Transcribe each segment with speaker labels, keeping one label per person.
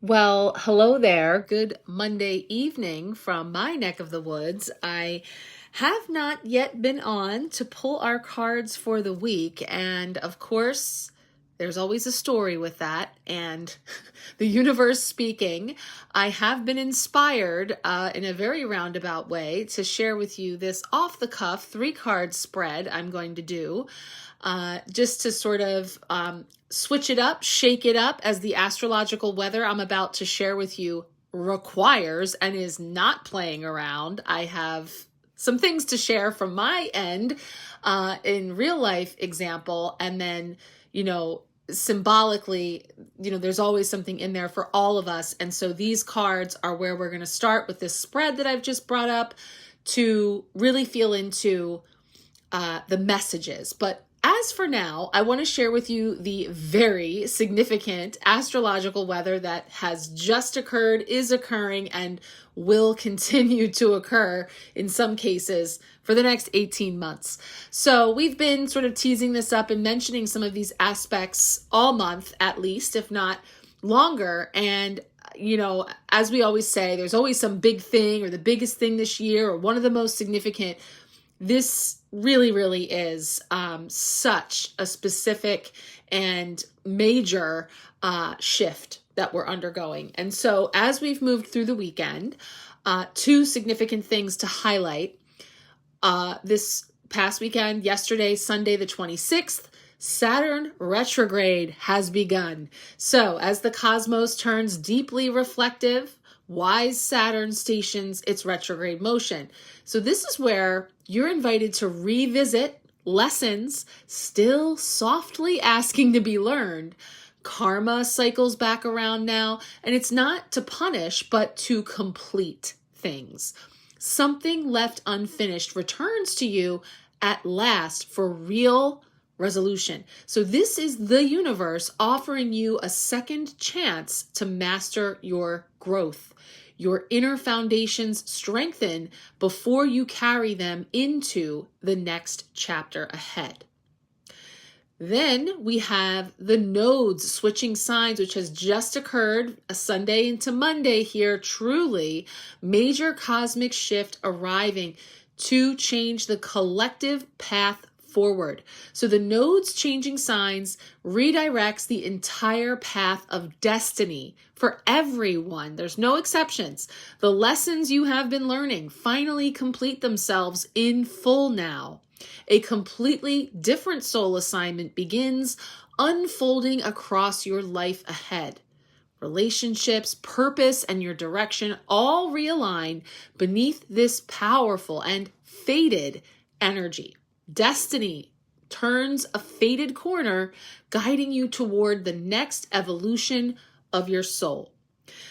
Speaker 1: Well, hello there. Good Monday evening from my neck of the woods. I have not yet been on to pull our cards for the week, and of course, there's always a story with that, and the universe speaking, I have been inspired in a very roundabout way to share with you this off-the-cuff 3-card spread I'm going to do, just to sort of switch it up, shake it up, as the astrological weather I'm about to share with you requires and is not playing around. I have some things to share from my end in real life example, and then, symbolically, there's always something in there for all of us. And so these cards are where we're going to start with this spread that I've just brought up to really feel into the messages. But as for now, I want to share with you the very significant astrological weather that has just occurred, is occurring, and will continue to occur in some cases for the next 18 months. So we've been sort of teasing this up and mentioning some of these aspects all month, at least, if not longer. And as we always say, there's always some big thing or the biggest thing this year or one of the most significant. This really, really is such a specific and major shift that we're undergoing. And so as we've moved through the weekend, 2 significant things to highlight. This past weekend, yesterday, Sunday the 26th, Saturn retrograde has begun. So as the cosmos turns deeply reflective, wise Saturn stations its retrograde motion. So this is where you're invited to revisit lessons still softly asking to be learned. Karma cycles back around now, and it's not to punish, but to complete things. Something left unfinished returns to you at last for real resolution. So this is the universe offering you a second chance to master your growth. Your inner foundations strengthen before you carry them into the next chapter ahead. Then we have the nodes switching signs, which has just occurred a Sunday into Monday here. Truly major cosmic shift arriving to change the collective path forward. So the nodes changing signs redirects the entire path of destiny for everyone. There's no exceptions. The lessons you have been learning finally complete themselves in full now. A completely different soul assignment begins unfolding across your life ahead. Relationships, purpose, and your direction all realign beneath this powerful and fated energy. Destiny turns a fated corner, guiding you toward the next evolution of your soul.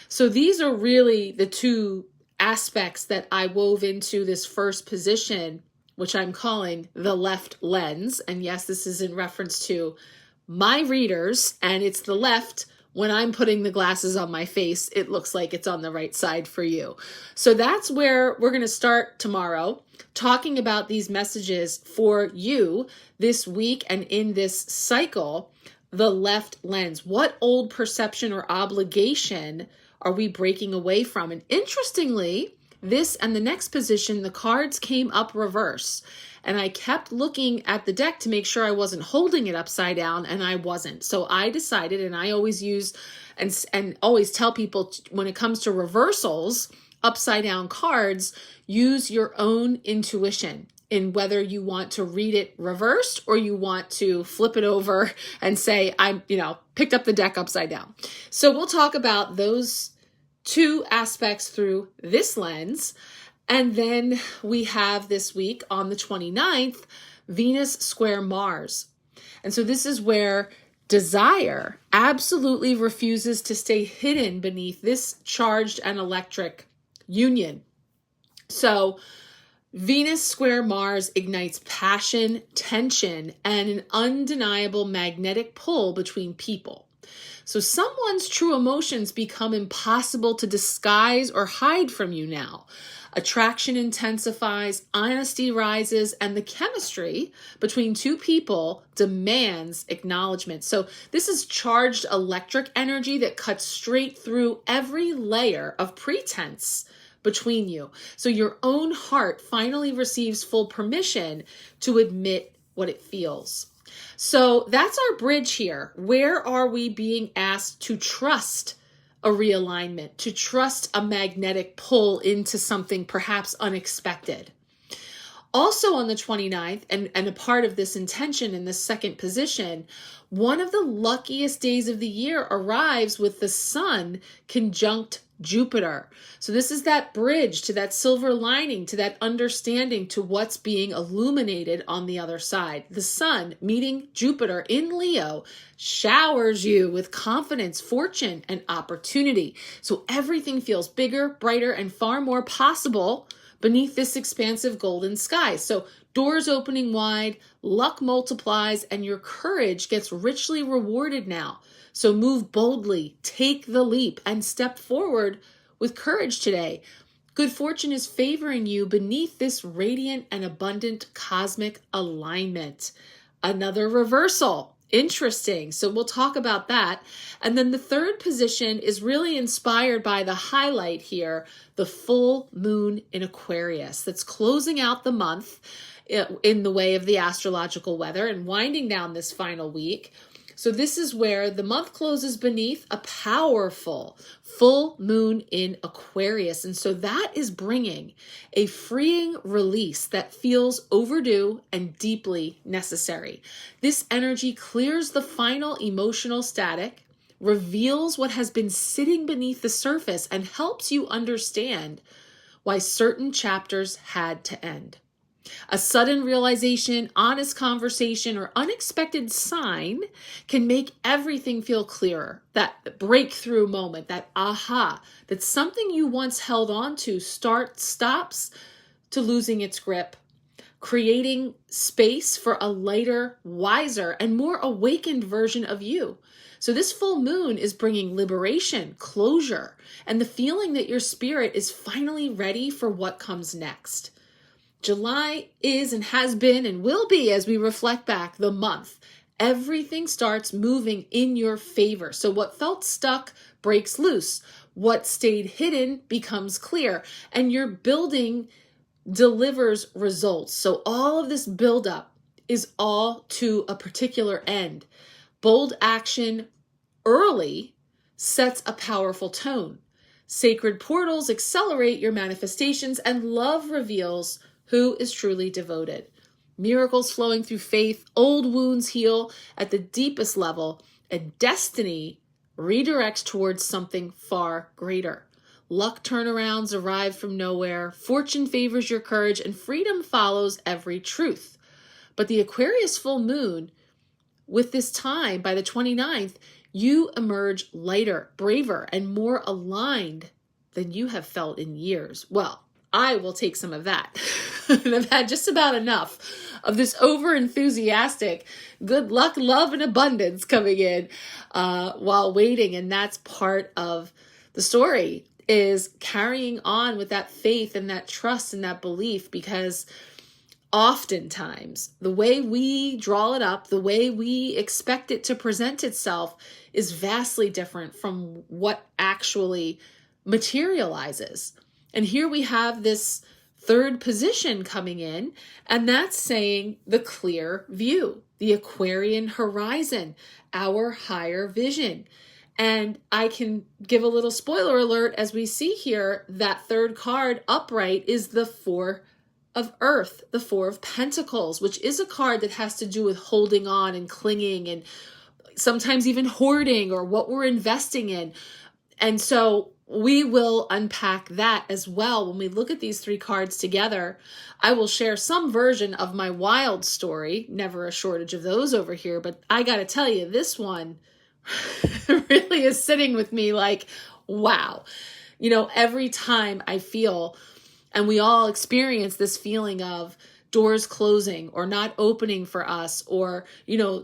Speaker 1: So these are really the 2 aspects that I wove into this first position, which I'm calling the left lens. And yes, this is in reference to my readers, and it's the left. When I'm putting the glasses on my face, it looks like it's on the right side for you. So that's where we're going to start tomorrow, talking about these messages for you this week and in this cycle, the left lens. What old perception or obligation are we breaking away from? And interestingly, this and the next position, the cards came up reverse. And I kept looking at the deck to make sure I wasn't holding it upside down, and I wasn't. So I decided, and I always use and always tell people, when it comes to reversals, upside down cards, use your own intuition in whether you want to read it reversed or you want to flip it over and say, I picked up the deck upside down. So we'll talk about those 2 aspects through this lens. And then we have this week on the 29th, Venus square Mars. And so this is where desire absolutely refuses to stay hidden beneath this charged and electric union. So Venus square Mars ignites passion, tension, and an undeniable magnetic pull between people. So someone's true emotions become impossible to disguise or hide from you now. Attraction intensifies, honesty rises, and the chemistry between two people demands acknowledgement. So this is charged electric energy that cuts straight through every layer of pretense between you. So your own heart finally receives full permission to admit what it feels. So that's our bridge here. Where are we being asked to trust a realignment, to trust a magnetic pull into something perhaps unexpected? Also on the 29th, and a part of this intention in the second position, one of the luckiest days of the year arrives with the sun conjunct Jupiter. So this is that bridge to that silver lining, to that understanding, to what's being illuminated on the other side. The sun meeting Jupiter in Leo showers you with confidence, fortune, and opportunity. So everything feels bigger, brighter, and far more possible beneath this expansive golden sky. So doors opening wide, luck multiplies, and your courage gets richly rewarded now. So move boldly, take the leap, and step forward with courage today. Good fortune is favoring you beneath this radiant and abundant cosmic alignment. Another reversal. Interesting. So we'll talk about that. And then the third position is really inspired by the highlight here, the full moon in Aquarius that's closing out the month in the way of the astrological weather and winding down this final week. So this is where the month closes beneath a powerful full moon in Aquarius. And so that is bringing a freeing release that feels overdue and deeply necessary. This energy clears the final emotional static, reveals what has been sitting beneath the surface, and helps you understand why certain chapters had to end. A sudden realization, honest conversation, or unexpected sign can make everything feel clearer. That breakthrough moment, that aha, that something you once held on to stops to losing its grip, creating space for a lighter, wiser, and more awakened version of you. So this full moon is bringing liberation, closure, and the feeling that your spirit is finally ready for what comes next. July is and has been and will be, as we reflect back, the month. Everything starts moving in your favor. So what felt stuck breaks loose. What stayed hidden becomes clear. And your building delivers results. So all of this buildup is all to a particular end. Bold action early sets a powerful tone. Sacred portals accelerate your manifestations, and love reveals who is truly devoted. Miracles flowing through faith, old wounds heal at the deepest level, and destiny redirects towards something far greater. Luck turnarounds arrive from nowhere, fortune favors your courage, and freedom follows every truth. But the Aquarius full moon, with this time, by the 29th, you emerge lighter, braver, and more aligned than you have felt in years. Well, I will take some of that. I've had just about enough of this over-enthusiastic good luck, love, and abundance coming in while waiting. And that's part of the story, is carrying on with that faith and that trust and that belief, because oftentimes the way we draw it up, the way we expect it to present itself is vastly different from what actually materializes. And here we have this third position coming in, and that's saying the clear view, the Aquarian horizon, our higher vision. And I can give a little spoiler alert, as we see here, that third card upright is the Four of Earth, the Four of Pentacles, which is a card that has to do with holding on and clinging and sometimes even hoarding or what we're investing in. And so we will unpack that as well when we look at these three cards together. I will share some version of my wild story, never a shortage of those over here, but I got to tell you, this one really is sitting with me like, wow. You know, every time I feel, and we all experience this feeling of doors closing or not opening for us, or, you know,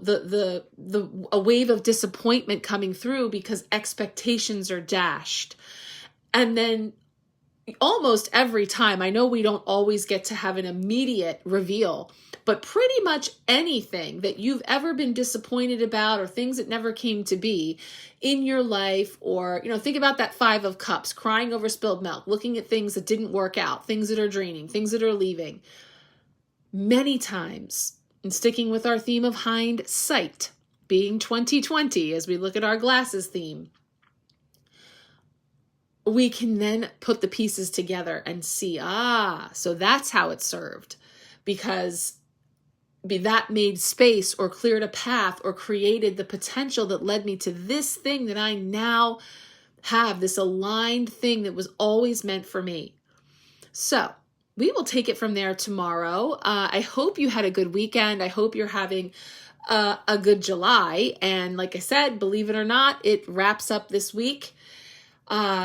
Speaker 1: a wave of disappointment coming through because expectations are dashed. And then almost every time, I know we don't always get to have an immediate reveal, but pretty much anything that you've ever been disappointed about or things that never came to be in your life, or, think about that 5 of Cups, crying over spilled milk, looking at things that didn't work out, things that are draining, things that are leaving. Many times, and sticking with our theme of hindsight, being 2020 as we look at our glasses theme, we can then put the pieces together and see, so that's how it served, because that made space or cleared a path or created the potential that led me to this thing that I now have, this aligned thing that was always meant for me. So we will take it from there tomorrow. I hope you had a good weekend. I hope you're having a good July. And like I said, believe it or not, it wraps up this week.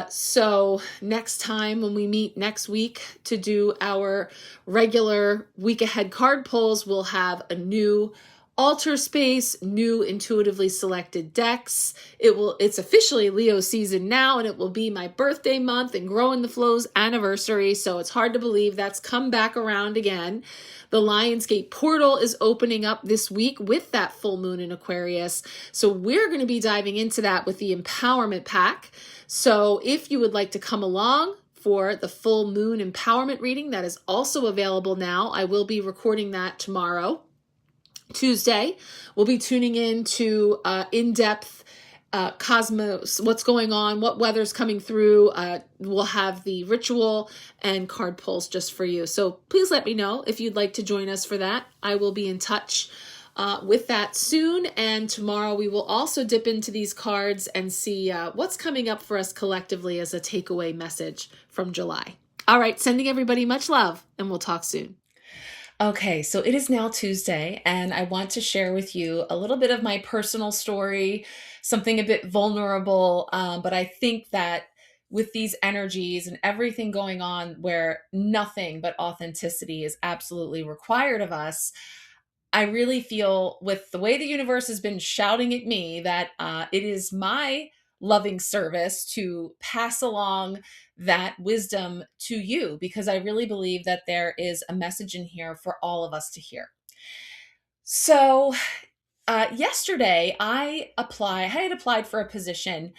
Speaker 1: So next time when we meet next week to do our regular week ahead card pulls, we'll have a new altar space, new intuitively selected decks. It's officially Leo season now, and it will be my birthday month and Grow in the Flow's anniversary. So it's hard to believe that's come back around again. The Lionsgate portal is opening up this week with that full moon in Aquarius. So we're going to be diving into that with the empowerment pack. So if you would like to come along for the full moon empowerment reading, that is also available now. I will be recording that tomorrow, Tuesday. We'll be tuning in to in-depth cosmos, what's going on, what weather's coming through. We'll have the ritual and card pulls just for you. So please let me know if you'd like to join us for that. I will be in touch with that soon. And tomorrow we will also dip into these cards and see what's coming up for us collectively as a takeaway message from July. All right, sending everybody much love, and we'll talk soon. Okay, so it is now Tuesday, and I want to share with you a little bit of my personal story, something a bit vulnerable, but I think that with these energies and everything going on where nothing but authenticity is absolutely required of us, I really feel with the way the universe has been shouting at me that it is my loving service to pass along that wisdom to you, because I really believe that there is a message in here for all of us to hear. So yesterday I had applied for a position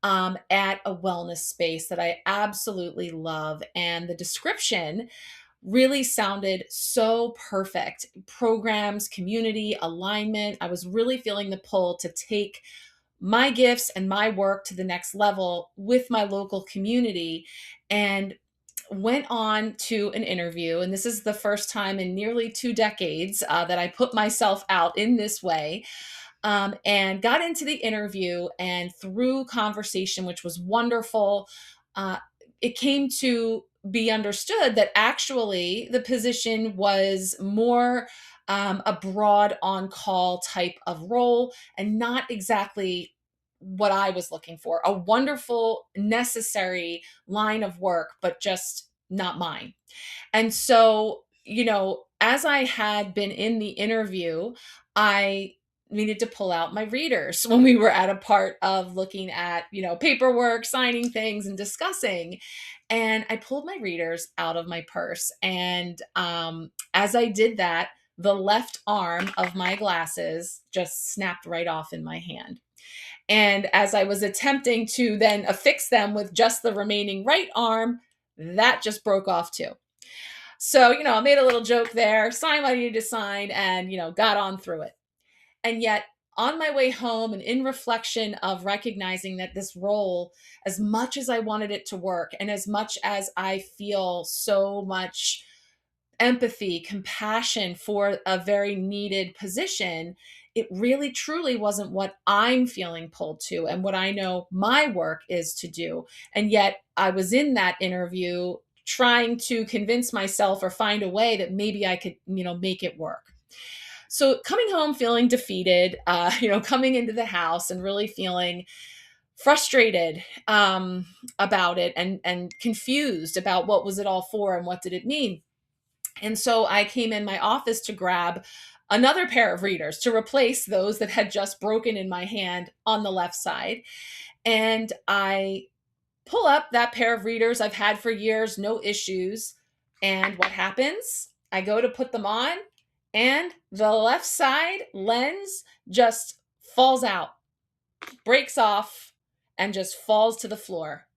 Speaker 1: at a wellness space that I absolutely love. And the description really sounded so perfect. Programs, community, alignment. I was really feeling the pull to take my gifts and my work to the next level with my local community, and went on to an interview. And this is the first time in nearly 2 decades that I put myself out in this way. And got into the interview, and through conversation, which was wonderful, it came to be understood that actually the position was more a broad on-call type of role, and not exactly what I was looking for. A wonderful, necessary line of work, but just not mine. And so, as I had been in the interview, I needed to pull out my readers when we were at a part of looking at, paperwork, signing things, and discussing. And I pulled my readers out of my purse. And as I did that, the left arm of my glasses just snapped right off in my hand. And as I was attempting to then affix them with just the remaining right arm, that just broke off too. So, I made a little joke there, signed what I needed to sign, and, got on through it. And yet, on my way home and in reflection of recognizing that this role, as much as I wanted it to work, and as much as I feel so much empathy, compassion for a very needed position, it really truly wasn't what I'm feeling pulled to and what I know my work is to do. And yet I was in that interview trying to convince myself or find a way that maybe I could, make it work. So coming home feeling defeated, coming into the house and really feeling frustrated about it, and confused about what was it all for and what did it mean. And so I came in my office to grab another pair of readers to replace those that had just broken in my hand on the left side. And I pull up that pair of readers I've had for years, no issues. And what happens? I go to put them on, and the left side lens just falls out, breaks off, and just falls to the floor.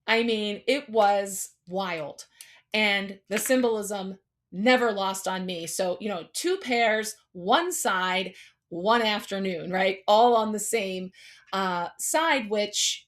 Speaker 1: I mean, it was wild. And the symbolism never lost on me. So, two pairs, one side, one afternoon, right? All on the same side, which,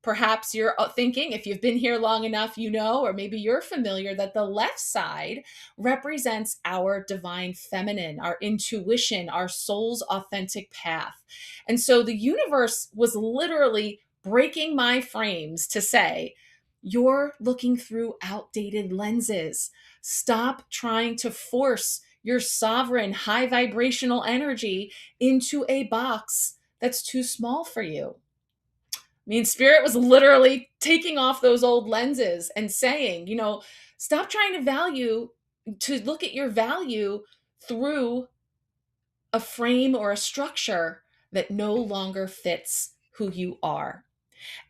Speaker 1: perhaps you're thinking, if you've been here long enough, or maybe you're familiar, that the left side represents our divine feminine, our intuition, our soul's authentic path. And so the universe was literally breaking my frames to say, you're looking through outdated lenses. Stop trying to force your sovereign high vibrational energy into a box that's too small for you. I mean, Spirit was literally taking off those old lenses and saying, stop trying to look at your value through a frame or a structure that no longer fits who you are.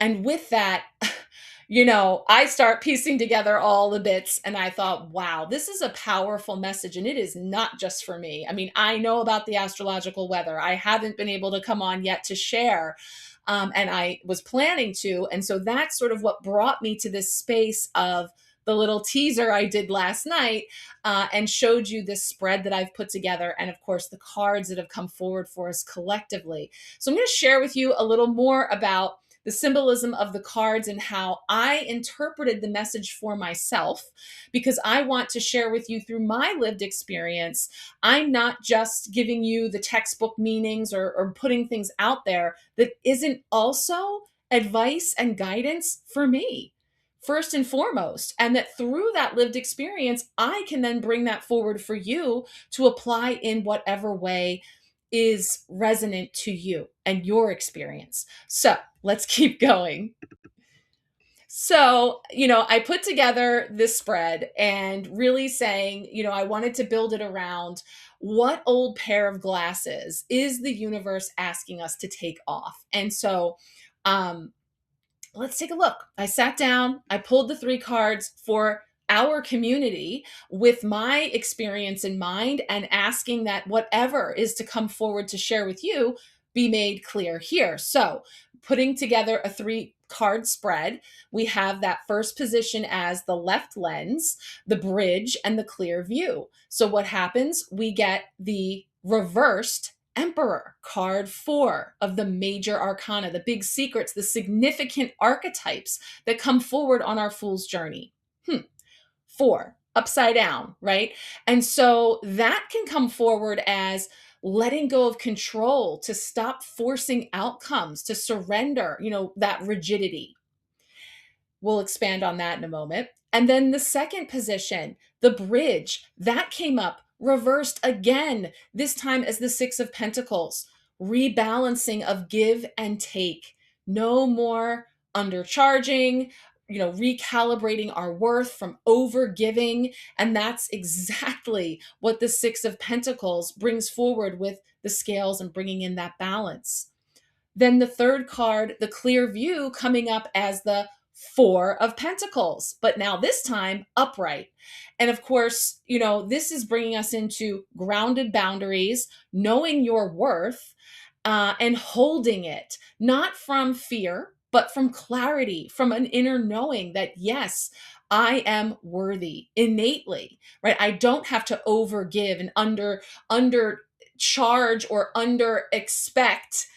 Speaker 1: And with that, I start piecing together all the bits, and I thought, wow, this is a powerful message, and it is not just for me. I mean, I know about the astrological weather. I haven't been able to come on yet to share, and I was planning to. And so that's sort of what brought me to this space of the little teaser I did last night, and showed you this spread that I've put together, and of course the cards that have come forward for us collectively. So I'm going to share with you a little more about the symbolism of the cards and how I interpreted the message for myself, because I want to share with you through my lived experience. I'm not just giving you the textbook meanings or putting things out there that isn't also advice and guidance for me, first and foremost. And that through that lived experience, I can then bring that forward for you to apply in whatever way is resonant to you and your experience. So let's keep going. So, I put together this spread and really saying, I wanted to build it around what old pair of glasses is the universe asking us to take off. And so, let's take a look. I sat down, I pulled the 3 cards for our community with my experience in mind, and asking that whatever is to come forward to share with you be made clear here. So, putting together a 3-card spread, we have that first position as the left lens, the bridge, and the clear view. So what happens? We get the reversed Emperor, card 4 of the major arcana, the big secrets, the significant archetypes that come forward on our fool's journey. 4, upside down, right? And so that can come forward as letting go of control, to stop forcing outcomes, to surrender, that rigidity. We'll expand on that in a moment. And then the second position, the bridge, that came up reversed again, this time as the 6 of Pentacles, rebalancing of give and take. No more undercharging, recalibrating our worth from over giving. And that's exactly what the 6 of Pentacles brings forward with the scales and bringing in that balance. Then the third card, the clear view, coming up as the 4 of Pentacles, but now this time upright. And of course, this is bringing us into grounded boundaries, knowing your worth, and holding it, not from fear, but from clarity, from an inner knowing that, yes, I am worthy innately, right? I don't have to overgive and under charge or under expect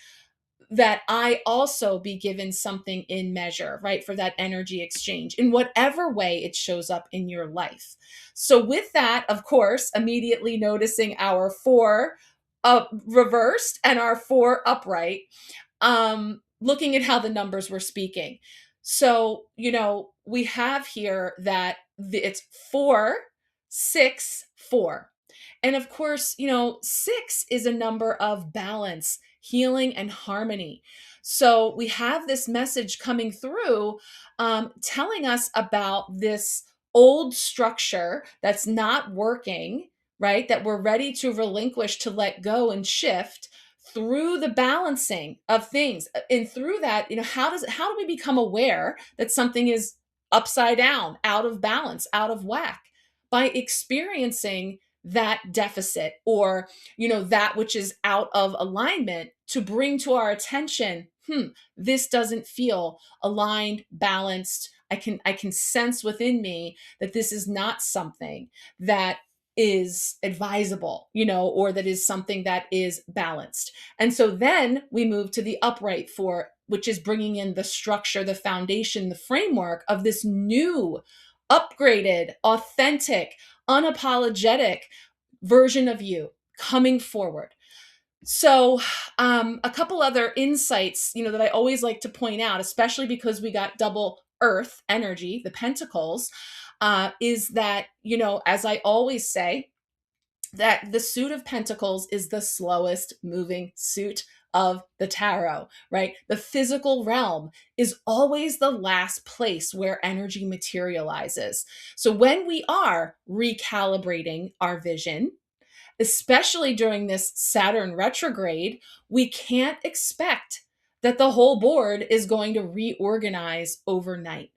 Speaker 1: that I also be given something in measure, right? For that energy exchange in whatever way it shows up in your life. So with that, of course, immediately noticing our 4 reversed and our 4 upright, looking at how the numbers were speaking. So, we have here that it's 4, 6, 4. And of course, 6 is a number of balance, healing, and harmony. So we have this message coming through, telling us about this old structure that's not working, right? That we're ready to relinquish, to let go and shift through the balancing of things. And through that, how do we become aware that something is upside down, out of balance, out of whack? By experiencing that deficit, or that which is out of alignment, to bring to our attention, this doesn't feel aligned, balanced. I can sense within me that this is not something that is advisable, or that is something that is balanced. And so then we move to the upright four, which is bringing in the structure, the foundation, the framework of this new, upgraded, authentic, unapologetic version of you coming forward. So, a couple other insights, that I always like to point out, especially because we got double earth energy, the pentacles, is that, as I always say, that the suit of pentacles is the slowest moving suit of the tarot, right? The physical realm is always the last place where energy materializes. So when we are recalibrating our vision, especially during this Saturn retrograde, we can't expect that the whole board is going to reorganize overnight.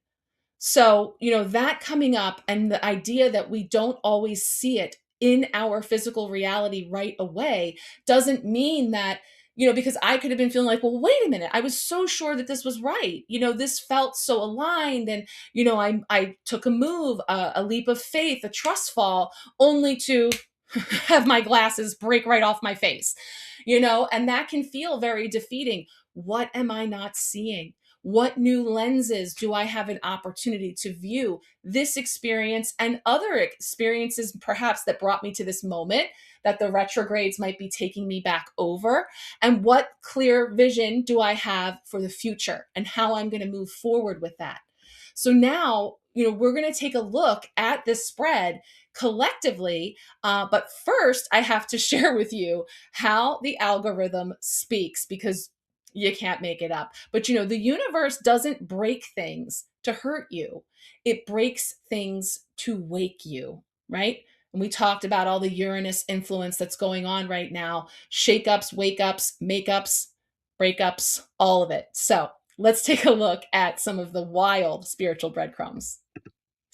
Speaker 1: So, that coming up, and the idea that we don't always see it in our physical reality right away, doesn't mean that, because I could have been feeling like, well, wait a minute, I was so sure that this was right. This felt so aligned. And, I took a move, a leap of faith, a trust fall, only to have my glasses break right off my face, and that can feel very defeating. What am I not seeing? What new lenses do I have an opportunity to view this experience and other experiences, perhaps, that brought me to this moment that the retrogrades might be taking me back over? And what clear vision do I have for the future and how I'm going to move forward with that? So now, we're going to take a look at this spread collectively. But first, I have to share with you how the algorithm speaks, because you can't make it up. But the universe doesn't break things to hurt you. It breaks things to wake you, right? And we talked about all the Uranus influence that's going on right now. Shake-ups, wake-ups, make-ups, breakups, all of it. So let's take a look at some of the wild spiritual breadcrumbs.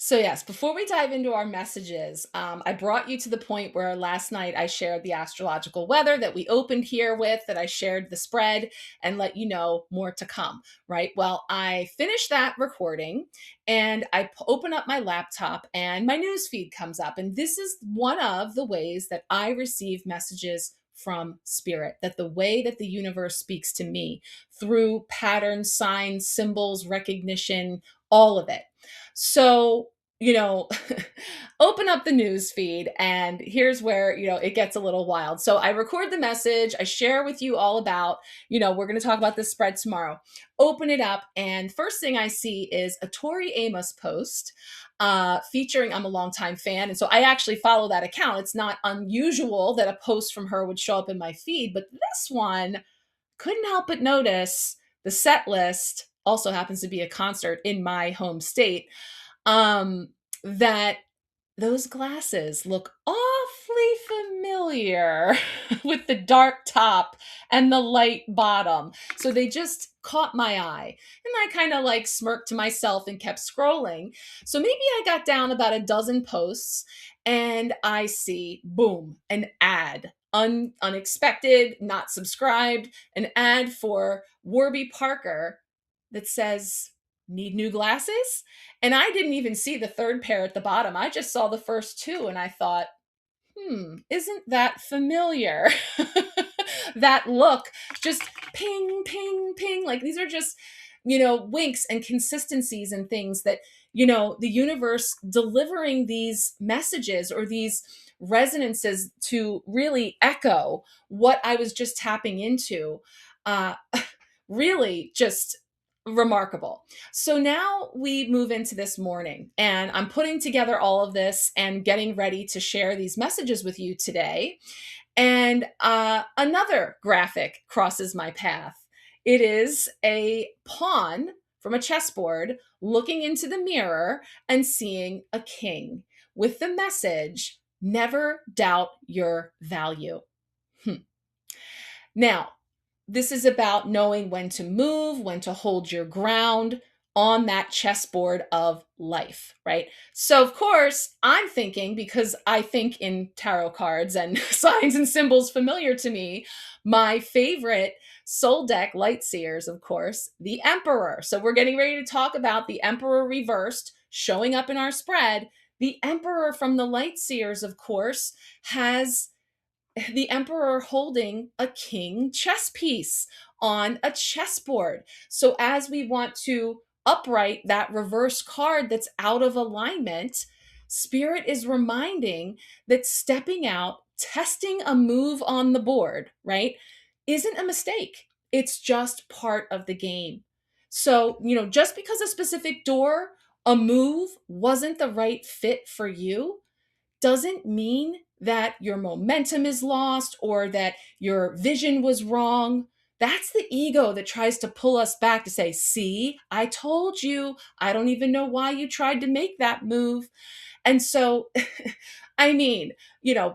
Speaker 1: So yes, before we dive into our messages, I brought you to the point where last night I shared the astrological weather that we opened here with, that I shared the spread and let you know more to come, right? Well, I finished that recording and I open up my laptop and my news feed comes up. And this is one of the ways that I receive messages from spirit, that the way that the universe speaks to me through patterns, signs, symbols, recognition, all of it. So, open up the news feed and here's where, it gets a little wild. So I record the message, I share with you all about, we're going to talk about this spread tomorrow. Open it up, and first thing I see is a Tori Amos post featuring, I'm a longtime fan, and so I actually follow that account. It's not unusual that a post from her would show up in my feed, but this one, couldn't help but notice the set list also happens to be a concert in my home state. That those glasses look awfully familiar with the dark top and the light bottom. So they just caught my eye. And I kind of like smirked to myself and kept scrolling. So maybe I got down about a dozen posts and I see, boom, an ad. Unexpected, not subscribed, an ad for Warby Parker that says, need new glasses? And I didn't even see the third pair at the bottom. I just saw the first two and I thought, isn't that familiar? That look, just ping, ping, ping. Like these are just, winks and consistencies and things that, the universe delivering these messages or these resonances to really echo what I was just tapping into. Really just remarkable. So now we move into this morning, and I'm putting together all of this and getting ready to share these messages with you today. And another graphic crosses my path. It is a pawn from a chessboard looking into the mirror and seeing a king with the message, never doubt your value. Now, this is about knowing when to move, when to hold your ground on that chessboard of life, right? So, of course, I'm thinking, because I think in tarot cards and signs and symbols familiar to me, my favorite soul deck, Light Seers, of course, the Emperor. So, we're getting ready to talk about the Emperor reversed showing up in our spread. The Emperor from the Light Seers, of course, has the emperor holding a king chess piece on a chessboard. So as we want to upright that reverse card that's out of alignment, spirit is reminding that stepping out, testing a move on the board, right, isn't a mistake. It's just part of the game. So, just because a specific door, a move wasn't the right fit for you, doesn't mean that your momentum is lost or that your vision was wrong. That's the ego that tries to pull us back to say, see, I told you, I don't even know why you tried to make that move. And so, I mean,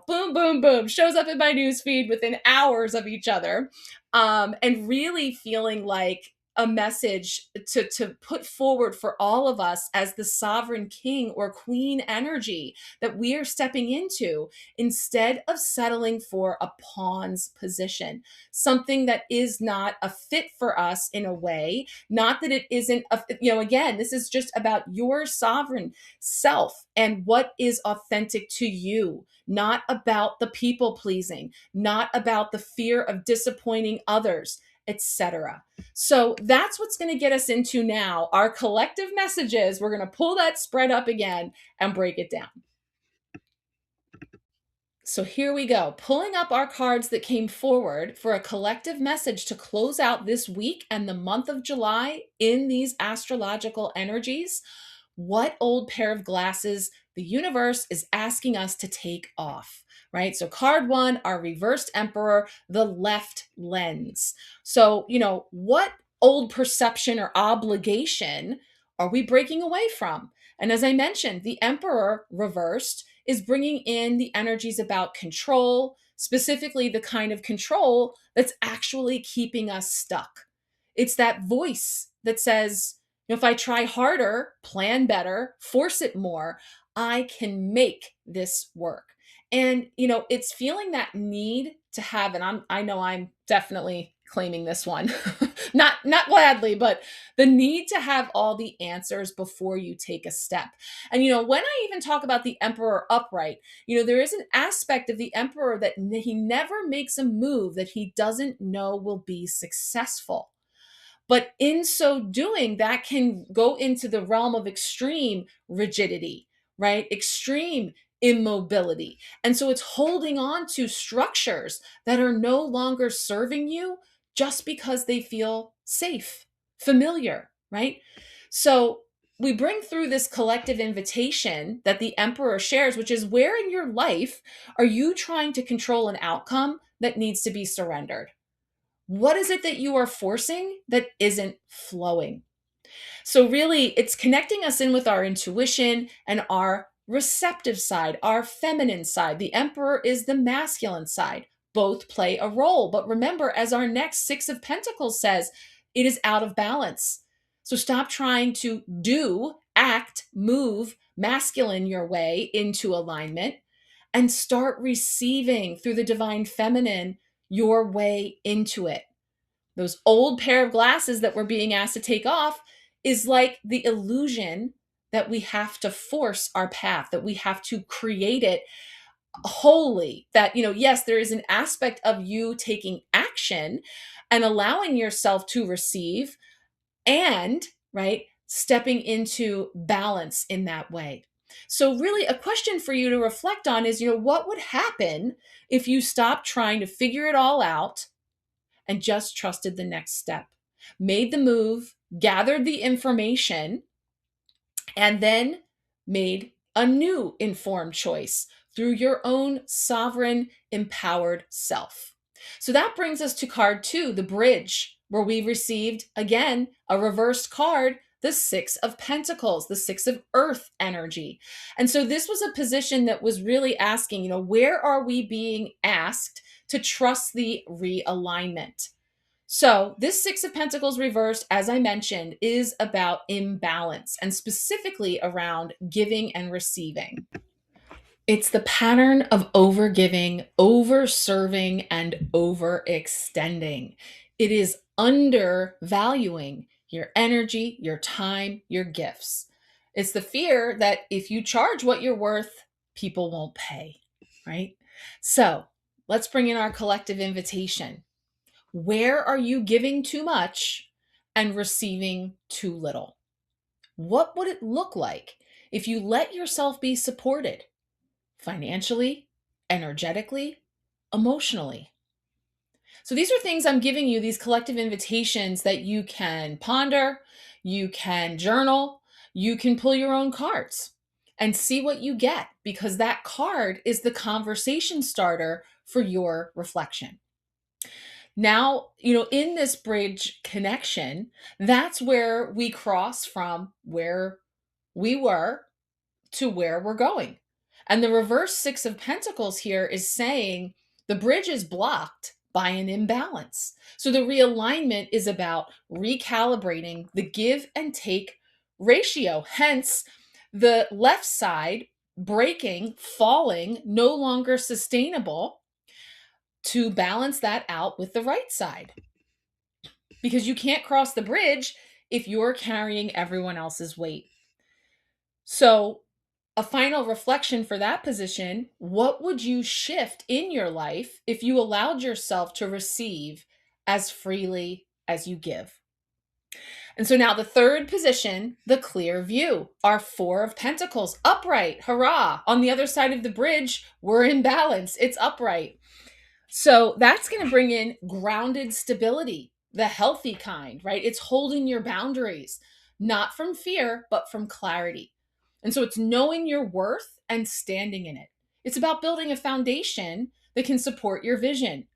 Speaker 1: boom, boom, boom, shows up in my newsfeed within hours of each other. And really feeling like a message to put forward for all of us as the sovereign king or queen energy that we are stepping into, instead of settling for a pawn's position, something that is not a fit for us in a way. Not that it isn't, again, this is just about your sovereign self and what is authentic to you, not about the people pleasing, not about the fear of disappointing others, etc. So that's what's going to get us into now our collective messages. We're going to pull that spread up again and break it down. So here we go, pulling up our cards that came forward for a collective message to close out this week and the month of July in these astrological energies. What old pair of glasses the universe is asking us to take off, right? So card one, our reversed emperor, the left lens. So, what old perception or obligation are we breaking away from? And as I mentioned, the emperor reversed is bringing in the energies about control, specifically the kind of control that's actually keeping us stuck. It's that voice that says, if I try harder, plan better, force it more, I can make this work. And it's feeling that need to have, and I know I'm definitely claiming this one, not gladly, but the need to have all the answers before you take a step. And when I even talk about the emperor upright, there is an aspect of the emperor that he never makes a move that he doesn't know will be successful. But in so doing, that can go into the realm of extreme rigidity, right? Extreme immobility. And so it's holding on to structures that are no longer serving you just because they feel safe, familiar, right? So we bring through this collective invitation that the emperor shares, which is, where in your life are you trying to control an outcome that needs to be surrendered? What is it that you are forcing that isn't flowing? So, really, it's connecting us in with our intuition and our receptive side, our feminine side. The emperor is the masculine side. Both play a role. But remember, as our next Six of Pentacles says, it is out of balance. So, stop trying to do, act, move masculine your way into alignment and start receiving through the divine feminine your way into it. Those old pair of glasses that we're being asked to take off is like the illusion that we have to force our path, that we have to create it wholly. That, yes, there is an aspect of you taking action and allowing yourself to receive and, right, stepping into balance in that way. So really a question for you to reflect on is, what would happen if you stopped trying to figure it all out and just trusted the next step, made the move, gathered the information, and then made a new informed choice through your own sovereign, empowered self. So that brings us to card two, the bridge, where we received, again, a reversed card the Six of Pentacles, the Six of Earth energy. And so this was a position that was really asking, where are we being asked to trust the realignment? So this Six of Pentacles reversed, as I mentioned, is about imbalance and specifically around giving and receiving. It's the pattern of overgiving, overserving, and overextending. It is undervaluing your energy, your time, your gifts. It's the fear that if you charge what you're worth, people won't pay, right? So let's bring in our collective invitation. Where are you giving too much and receiving too little? What would it look like if you let yourself be supported? Financially, energetically, emotionally. So these are things I'm giving you, these collective invitations that you can ponder, you can journal, you can pull your own cards and see what you get, because that card is the conversation starter for your reflection. Now, in this bridge connection, that's where we cross from where we were to where we're going. And the reverse Six of Pentacles here is saying the bridge is blocked by an imbalance. So the realignment is about recalibrating the give and take ratio. Hence, the left side breaking, falling, no longer sustainable, to balance that out with the right side. Because you can't cross the bridge if you're carrying everyone else's weight. So a final reflection for that position: what would you shift in your life if you allowed yourself to receive as freely as you give? And so now the third position, the clear view, our Four of Pentacles, upright, hurrah. On the other side of the bridge, we're in balance, it's upright. So that's going to bring in grounded stability, the healthy kind, right? It's holding your boundaries, not from fear, but from clarity. And so it's knowing your worth and standing in it. It's about building a foundation that can support your vision.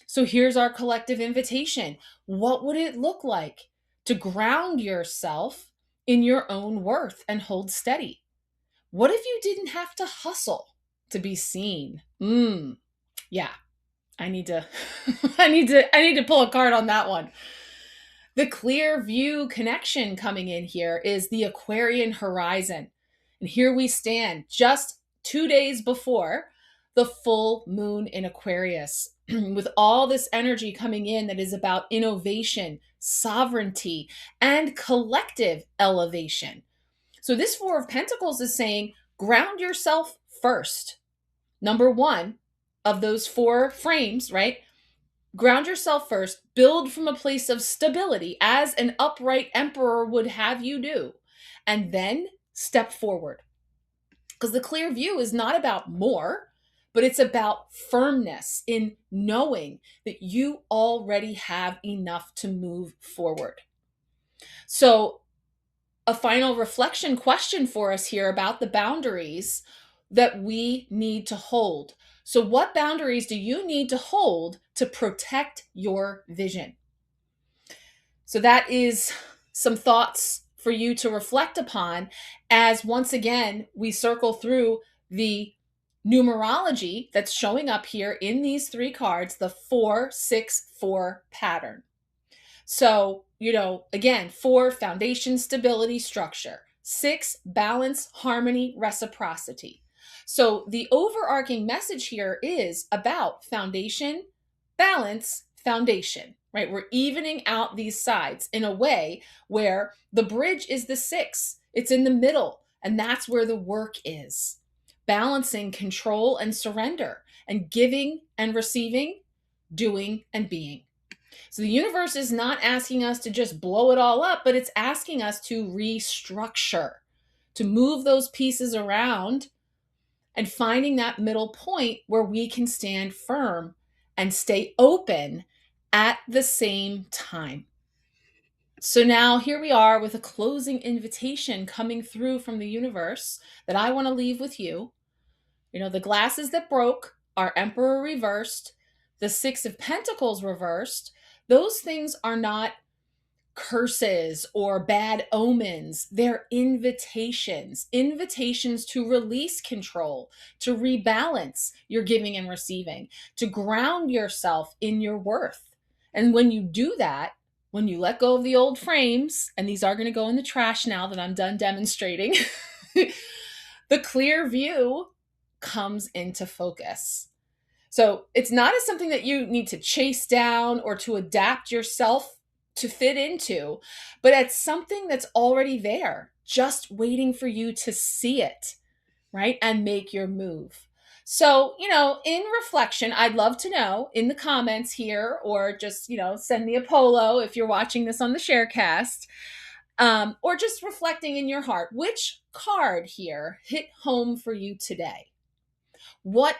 Speaker 1: So here's our collective invitation. What would it look like to ground yourself in your own worth and hold steady? What if you didn't have to hustle to be seen? Yeah. I need to I need to pull a card on that one. The clear view connection coming in here is the Aquarian horizon. And here we stand just 2 days before the full moon in Aquarius, with all this energy coming in that is about innovation, sovereignty, and collective elevation. So this Four of Pentacles is saying, ground yourself first. Number one of those four frames, right? Ground yourself first, build from a place of stability as an upright emperor would have you do, and then step forward. Because the clear view is not about more, but it's about firmness in knowing that you already have enough to move forward. So a final reflection question for us here about the boundaries that we need to hold. So what boundaries do you need to hold to protect your vision? So that is some thoughts for you to reflect upon as, once again, we circle through the numerology that's showing up here in these three cards, the 4-6-4 pattern. So, again, 4, foundation, stability, structure. 6, balance, harmony, reciprocity. So the overarching message here is about foundation, balance, foundation, right? We're evening out these sides in a way where the bridge is the 6. It's in the middle, and that's where the work is. Balancing control and surrender, and giving and receiving, doing and being. So the universe is not asking us to just blow it all up, but it's asking us to restructure, to move those pieces around and finding that middle point where we can stand firm and stay open at the same time. So now here we are with a closing invitation coming through from the universe that I want to leave with you. The glasses that broke, our Emperor reversed, the Six of Pentacles reversed. Those things are not curses or bad omens. They're invitations, invitations to release control, to rebalance your giving and receiving, to ground yourself in your worth. And when you do that, when you let go of the old frames, and these are going to go in the trash now that I'm done demonstrating, the clear view comes into focus. So it's not as something that you need to chase down or to adapt yourself to fit into, but it's something that's already there, just waiting for you to see it, right? And make your move. So, in reflection, I'd love to know in the comments here, or just, send me a polo if you're watching this on the Sharecast, or just reflecting in your heart, which card here hit home for you today? What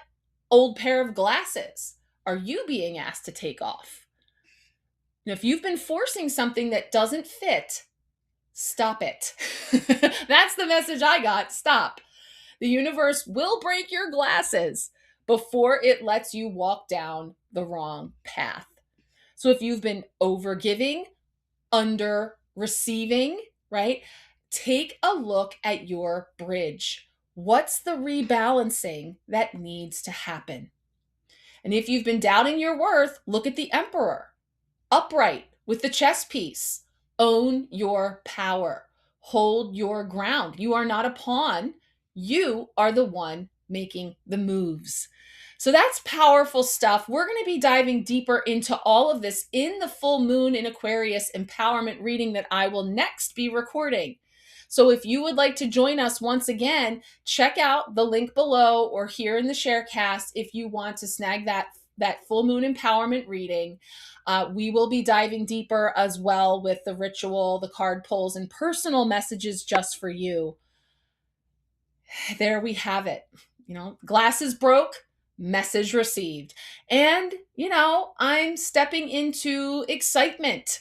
Speaker 1: old pair of glasses are you being asked to take off? And if you've been forcing something that doesn't fit, stop it. That's the message I got. Stop. The universe will break your glasses before it lets you walk down the wrong path. So if you've been over giving, under receiving, right? Take a look at your bridge. What's the rebalancing that needs to happen? And if you've been doubting your worth, look at the Emperor, upright with the chess piece. Own your power. Hold your ground. You are not a pawn. You are the one making the moves. So that's powerful stuff. We're going to be diving deeper into all of this in the full moon in Aquarius empowerment reading that I will next be recording. So if you would like to join us once again, check out the link below or here in the Sharecast if you want to snag that full moon empowerment reading. We will be diving deeper as well with the ritual, the card pulls, and personal messages just for you. There we have it. Glasses broke, message received. And, I'm stepping into excitement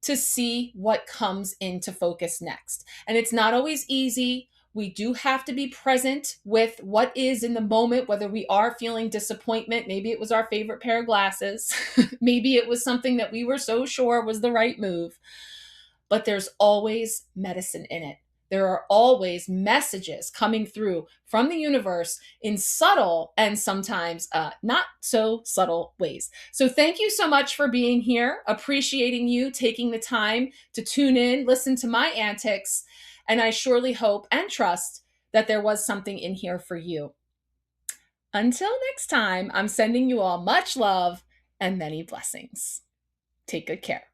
Speaker 1: to see what comes into focus next. And it's not always easy. We do have to be present with what is in the moment, whether we are feeling disappointment. Maybe it was our favorite pair of glasses. Maybe it was something that we were so sure was the right move. But there's always medicine in it. There are always messages coming through from the universe in subtle and sometimes not so subtle ways. So thank you so much for being here, appreciating you taking the time to tune in, listen to my antics, and I surely hope and trust that there was something in here for you. Until next time, I'm sending you all much love and many blessings. Take good care.